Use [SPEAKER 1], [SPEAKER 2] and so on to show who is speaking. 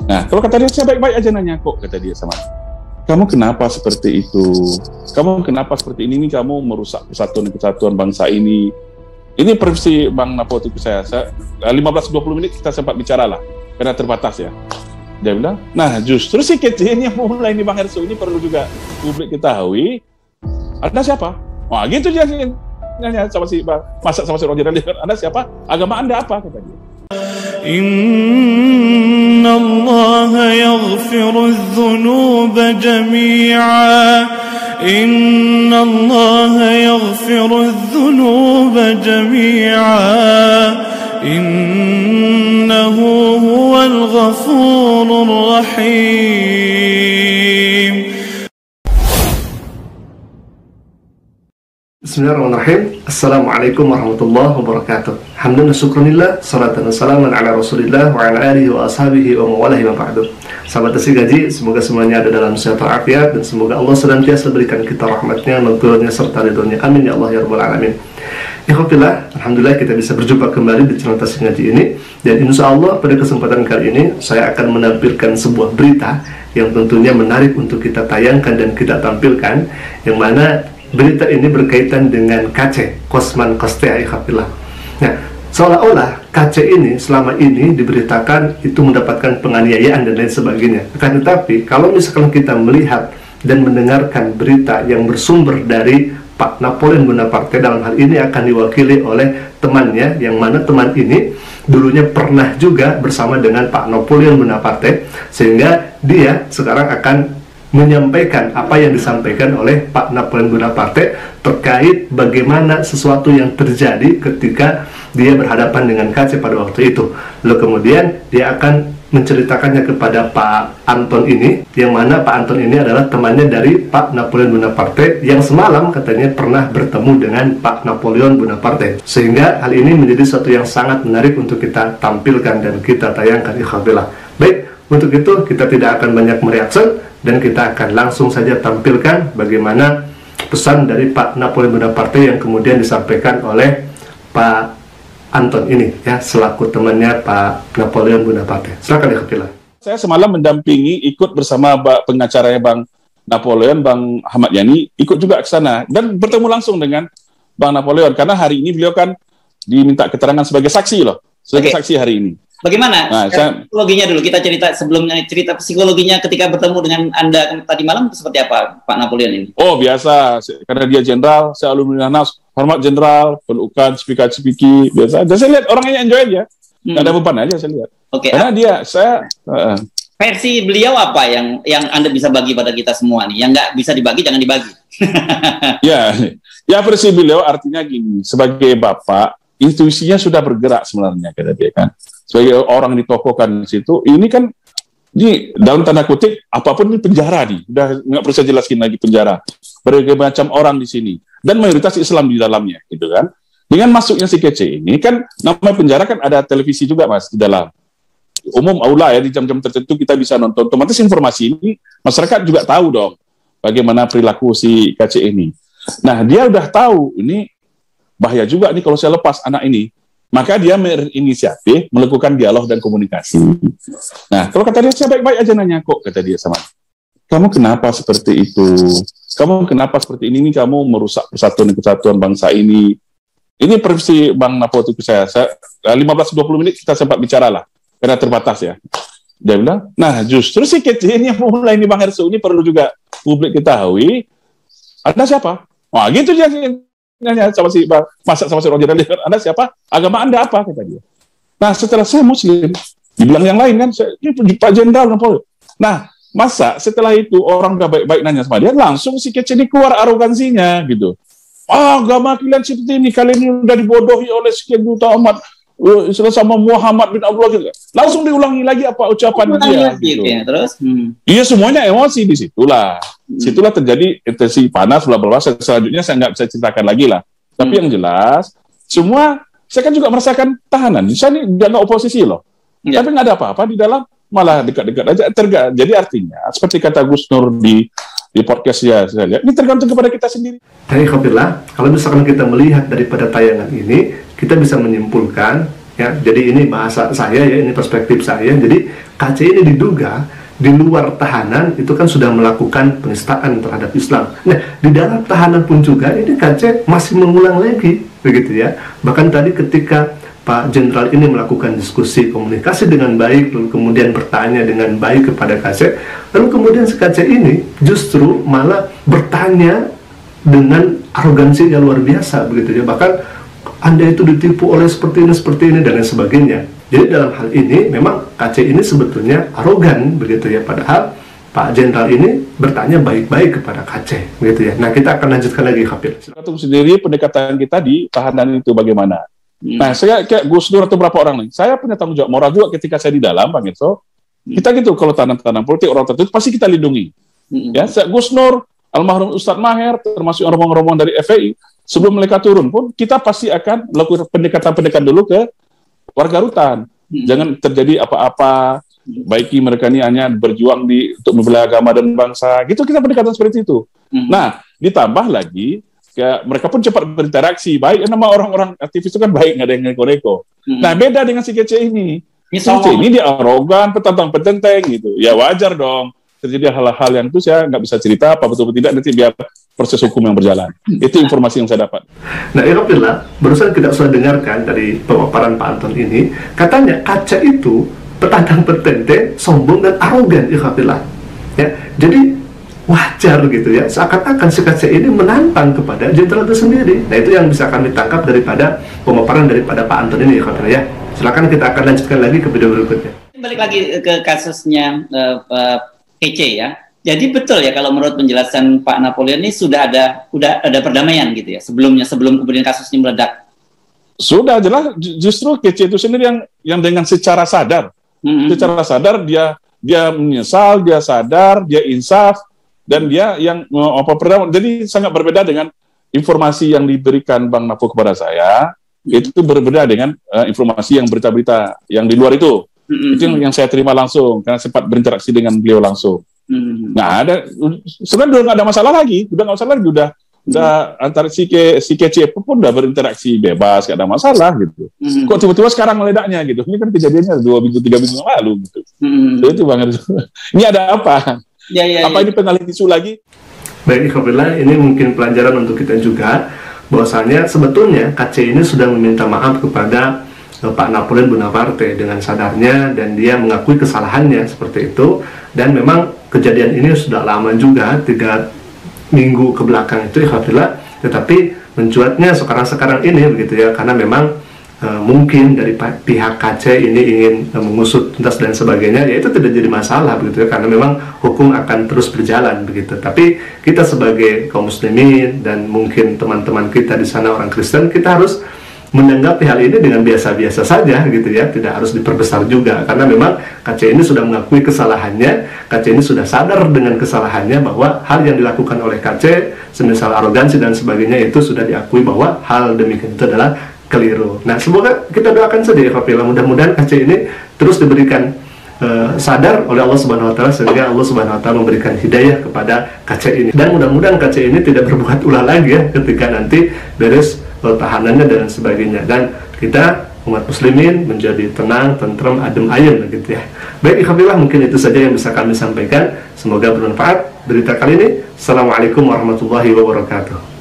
[SPEAKER 1] Nah, kalau kata dia, saya baik-baik aja nanya kok, kata dia sama aku. Kamu kenapa seperti itu? Kamu kenapa seperti ini? Kamu merusak kesatuan bangsa ini. Ini versi Bang Napo itu saya 15-20 menit kita sempat bicara lah, karena terbatas ya. Dia bilang, nah justru si kecil ini yang mulai ini Bang Hersu, ini perlu juga publik ketahui. Anda siapa? Wah gitu dia nanya sama si Bang, masak sama si Roger. Anda siapa? Agama Anda apa? Kata dia.
[SPEAKER 2] Inna Allah yaghfiru dhunuba jami'a. Inna Allah yaghfiru dhunuba jami'a. Innahu huwal ghafurur rahim.
[SPEAKER 3] Bismillahirrahmanirrahim. Assalamualaikum warahmatullahi wabarakatuh. Hamdan wa syukranillah, salatan wa salaman ala rasulillah wa ala alihi wa ashabihi wa mawalahi wa ba'du. Sahabat Tasik Gaji, semoga semuanya ada dalam sehat walafiat dan semoga Allah senantiasa berikan kita rahmatnya, maghfirahnya serta ridhonya. Amin ya Allah ya rabbal alamin. Ikhwafillah, alhamdulillah kita bisa berjumpa kembali di channel Tasik Gaji ini. Dan insya Allah pada kesempatan kali ini saya akan menampilkan sebuah berita yang tentunya menarik untuk kita tayangkan dan kita tampilkan, yang mana berita ini berkaitan dengan KC, Kosman Kostea, ikhwafillah. Nah, seolah-olah KC ini selama ini diberitakan itu mendapatkan penganiayaan dan lain sebagainya. Akan tetapi, kalau misalkan kita melihat dan mendengarkan berita yang bersumber dari Pak Napoleon Bonaparte, dalam hal ini akan diwakili oleh temannya, yang mana teman ini dulunya pernah juga bersama dengan Pak Napoleon Bonaparte, sehingga dia sekarang akan menyampaikan apa yang disampaikan oleh Pak Napoleon Bonaparte terkait bagaimana sesuatu yang terjadi ketika dia berhadapan dengan KC pada waktu itu. Lalu kemudian dia akan menceritakannya kepada Pak Anton ini, yang mana Pak Anton ini adalah temannya dari Pak Napoleon Bonaparte yang semalam katanya pernah bertemu dengan Pak Napoleon Bonaparte. Sehingga hal ini menjadi sesuatu yang sangat menarik untuk kita tampilkan dan kita tayangkan, ikhwafillah. Baik, untuk itu kita tidak akan banyak mereaksi dan kita akan langsung saja tampilkan bagaimana pesan dari Pak Napoleon Bonaparte yang kemudian disampaikan oleh Pak Anton ini, ya, selaku temannya Pak Napoleon Bonaparte. Silakan ikhwafillah.
[SPEAKER 1] Saya semalam mendampingi, ikut bersama pengacaranya Bang Napoleon, Bang Ahmad Yani, ikut juga ke sana dan bertemu langsung dengan Bang Napoleon, karena hari ini beliau kan diminta keterangan sebagai saksi loh, sebagai saksi hari ini.
[SPEAKER 4] Bagaimana
[SPEAKER 1] psikologinya
[SPEAKER 4] dulu, kita cerita sebelumnya, cerita psikologinya ketika bertemu dengan Anda tadi malam seperti apa Pak Napoleon ini? Oh biasa, karena dia jenderal, saya alumni Nas, hormat jenderal, pelukan, speaker-speaky, biasa. Dan saya lihat orangnya enjoy aja, nggak ada beban aja saya lihat. Oke.
[SPEAKER 1] Karena dia,
[SPEAKER 4] versi beliau apa yang Anda bisa bagi pada kita semua nih, yang nggak bisa dibagi jangan dibagi.
[SPEAKER 1] ya versi beliau artinya gini, sebagai bapak, intuisinya sudah bergerak sebenarnya, kata dia kan. Sebagai orang ditokohkan di situ, ini kan di dalam tanda kutip apapun ini penjara nih, udah nggak perlu saya jelaskan lagi penjara. Berbagai macam orang di sini dan mayoritas Islam di dalamnya, gitu kan. Dengan masuknya si kece ini kan namanya penjara kan ada televisi juga mas di dalam. Umum aula ya, di jam-jam tertentu kita bisa nonton. Otomatis informasi ini masyarakat juga tahu dong bagaimana perilaku si kece ini. Nah dia udah tahu ini bahaya juga nih kalau saya lepas anak ini. Maka dia berinisiatif melakukan dialog dan komunikasi. Nah, kalau kata dia, saya baik-baik aja nanya kok, kata dia sama aku. Kamu kenapa seperti itu? Kamu kenapa seperti ini? Kamu merusak kesatuan bangsa ini. Ini versi Bang Napo itu saya 15-20 menit kita sempat bicara lah, karena terbatas ya. Dia bilang, nah justru si kecil ini yang mulai ini Bang Hersu, ini perlu juga publik ketahui. Anda siapa? Wah gitu dia nanya sama si Bang, masak sama si Roger. Anda siapa? Agama Anda apa? Kata dia. Nah setelah saya Muslim, dibilang yang lain kan, ini Pak Jenderal Napoleon. Nah masa setelah itu orang udah baik-baik nanya sama dia, langsung si kece ini keluar arogansinya gitu. Agama kalian seperti ini, kalian ini udah dibodohi oleh sekian juta umat sama Muhammad bin Abdullah gitu. Langsung diulangi lagi apa ucapan dia gitu. Ya, terus iya semuanya emosi di situlah. Situlah terjadi intensi panas bla bla. Selanjutnya saya nggak bisa ceritakan lagi lah. Tapi yang jelas semua saya kan juga merasakan tahanan. Saya ini nggak oposisi loh. Tapi nggak ada apa-apa di dalam, malah dekat-dekat aja. Jadi artinya seperti kata Gus Nur di podcast ya, saya lihat ini tergantung kepada kita sendiri.
[SPEAKER 3] Alhamdulillah, kalau misalkan kita melihat daripada tayangan ini, kita bisa menyimpulkan ya. Jadi ini bahasa saya ya, ini perspektif saya. Jadi KC ini diduga di luar tahanan itu kan sudah melakukan penistaan terhadap Islam. Nah, di dalam tahanan pun juga ini KC masih mengulang lagi, begitu ya. Bahkan tadi ketika Pak Jenderal ini melakukan diskusi komunikasi dengan baik, lalu kemudian bertanya dengan baik kepada KC, lalu kemudian si KC ini justru malah bertanya dengan arogansi yang luar biasa, begitu ya. Bahkan Anda itu ditipu oleh seperti ini, dan lain sebagainya. Jadi dalam hal ini memang KC ini sebetulnya arogan, begitu ya. Padahal Pak Jenderal ini bertanya baik-baik kepada KC, begitu ya. Nah, kita akan lanjutkan lagi, Hafil.
[SPEAKER 1] Untuk sendiri pendekatan kita di tahanan itu bagaimana? Nah, saya kayak Gus Dur atau berapa orang nih, saya punya tanggung jawab moral juga ketika saya di dalam, Bang Irso. Kita gitu, kalau tahanan-tahanan politik orang tertentu pasti kita lindungi. Ya, saya Gus Nur, almarhum Ustadz Maher, termasuk rombongan-rombongan dari FPI, sebelum mereka turun pun kita pasti akan melakukan pendekatan dulu ke warga rutan. Jangan terjadi apa-apa, baiki mereka ini hanya berjuang untuk membela agama dan bangsa. Gitu kita pendekatan seperti itu. Nah, ditambah lagi, ya, mereka pun cepat berinteraksi. Baik, nama orang-orang aktivis itu kan baik, nggak ada yang neko-neko. Nah, beda dengan si KC ini. Si KC ini dia arogan, petentang-petenteng gitu. Ya wajar dong. Terjadi hal-hal yang itu saya nggak bisa cerita apa betul tidak, nanti biar proses hukum yang berjalan. Itu informasi yang saya dapat.
[SPEAKER 3] Nah, Alhamdulillah, barusan kita sudah dengarkan dari pemaparan Pak Anton ini, katanya kaca itu petantang-petenteng, sombong dan arogan, Alhamdulillah. Ya, jadi wajar gitu ya, seakan-akan si kaca ini menantang kepada jenderal itu sendiri. Nah, itu yang bisa kami tangkap daripada pemaparan daripada Pak Anton ini, Alhamdulillah ya. Silakan kita akan lanjutkan lagi ke video berikutnya.
[SPEAKER 4] Balik lagi ke kasusnya KC ya. Jadi betul ya kalau menurut penjelasan Pak Napoleon ini sudah ada perdamaian gitu ya sebelum kemudian kasus ini meledak.
[SPEAKER 1] Sudah jelas, justru KC itu sendiri yang dengan secara sadar, secara sadar dia menyesal, dia sadar, dia insaf, dan dia yang perdamaian. Jadi sangat berbeda dengan informasi yang diberikan Bang Napo kepada saya. Itu berbeda dengan informasi yang berita-berita yang di luar itu. Itu yang saya terima langsung karena sempat berinteraksi dengan beliau langsung. Nah, sebenarnya udah nggak ada masalah lagi, udah antara si KC pun udah berinteraksi bebas, nggak ada masalah gitu. Kok tiba-tiba sekarang meledaknya gitu? Ini kan kejadiannya 2 minggu 3 minggu yang lalu gitu. Itu banget. Ini ada apa? Apa ini pengalihan isu lagi?
[SPEAKER 3] Baik, Alhamdulillah, ini mungkin pelajaran untuk kita juga, bahwasanya sebetulnya KC ini sudah meminta maaf kepada Pak Napoleon Bonaparte dengan sadarnya, dan dia mengakui kesalahannya seperti itu. Dan memang kejadian ini sudah lama juga, 3 minggu ke belakang itu, alhamdulillah. Tetapi mencuatnya sekarang ini begitu ya, karena memang mungkin dari pihak KC ini ingin mengusut tuntas dan sebagainya, ya itu tidak jadi masalah begitu ya, karena memang hukum akan terus berjalan begitu. Tapi kita sebagai kaum muslimin dan mungkin teman-teman kita di sana orang Kristen, kita harus menanggapi hal ini dengan biasa-biasa saja gitu ya, tidak harus diperbesar juga, karena memang KC ini sudah mengakui kesalahannya, KC ini sudah sadar dengan kesalahannya bahwa hal yang dilakukan oleh KC semisal arogansi dan sebagainya itu sudah diakui bahwa hal demikian itu adalah keliru. Nah, semoga kita doakan saja ya Fapila, mudah-mudahan KC ini terus diberikan sadar oleh Allah Subhanahu wa taala, sehingga Allah Subhanahu wa taala memberikan hidayah kepada KC ini, dan mudah-mudahan KC ini tidak berbuat ulah lagi ya ketika nanti beres tahanannya dan sebagainya, dan kita umat muslimin menjadi tenang, tentrem, adem ayem begitu ya. Baik, alhamdulillah, mungkin itu saja yang bisa kami sampaikan, semoga bermanfaat berita kali ini. Assalamualaikum warahmatullahi wabarakatuh.